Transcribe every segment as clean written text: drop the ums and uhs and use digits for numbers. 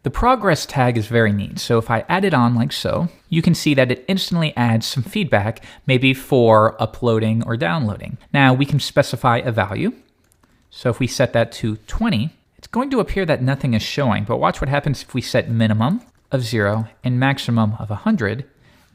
The progress tag is very neat. So if I add it on like so, you can see that it instantly adds some feedback, maybe for uploading or downloading. Now we can specify a value. So if we set that to 20, it's going to appear that nothing is showing, but watch what happens if we set minimum of 0 and maximum of 100.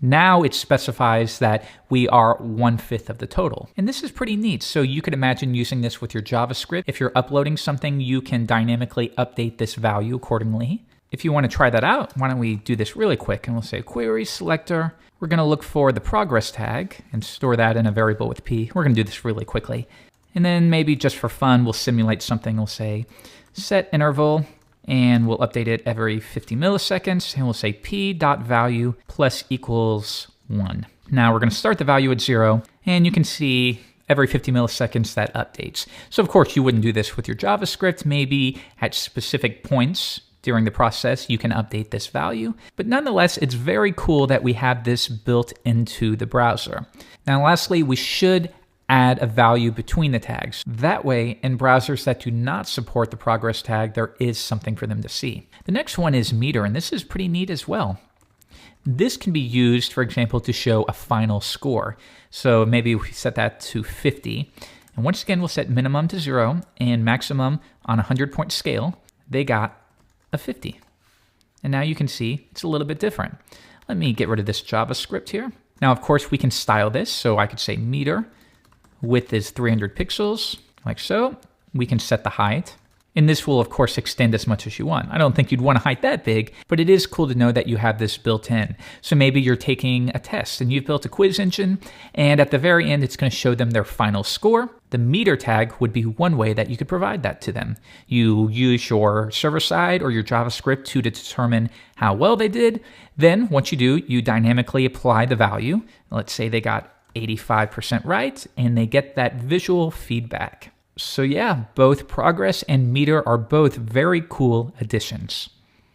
Now it specifies that we are 1/5 of the total. And this is pretty neat. So you could imagine using this with your JavaScript. If you're uploading something, you can dynamically update this value accordingly. If you want to try that out, why don't we do this really quick, and we'll say query selector. We're going to look for the progress tag and store that in a variable with p. We're going to do this really quickly. And then maybe just for fun, we'll simulate something. We'll say set interval, and we'll update it every 50 milliseconds, and we'll say p.value plus equals 1. Now we're going to start the value at 0, and you can see every 50 milliseconds that updates. So of course you wouldn't do this with your JavaScript. Maybe at specific points during the process you can update this value, but nonetheless it's very cool that we have this built into the browser. Now lastly, we should add a value between the tags. That way, in browsers that do not support the progress tag, there is something for them to see. The next one is meter, and this is pretty neat as well. This can be used, for example, to show a final score. So maybe we set that to 50. And once again, we'll set minimum to 0 and maximum on a 100-point scale. They got a 50. And now you can see it's a little bit different. Let me get rid of this JavaScript here. Now, of course, we can style this. So I could say meter. Width is 300 pixels, like so. We can set the height. And this will, of course, extend as much as you want. I don't think you'd want a height that big, but it is cool to know that you have this built in. So maybe you're taking a test and you've built a quiz engine, and at the very end, it's going to show them their final score. The meter tag would be one way that you could provide that to them. You use your server side or your JavaScript to determine how well they did. Then once you do, you dynamically apply the value. Let's say they got 85% right, and they get that visual feedback. So yeah, both progress and meter are both very cool additions.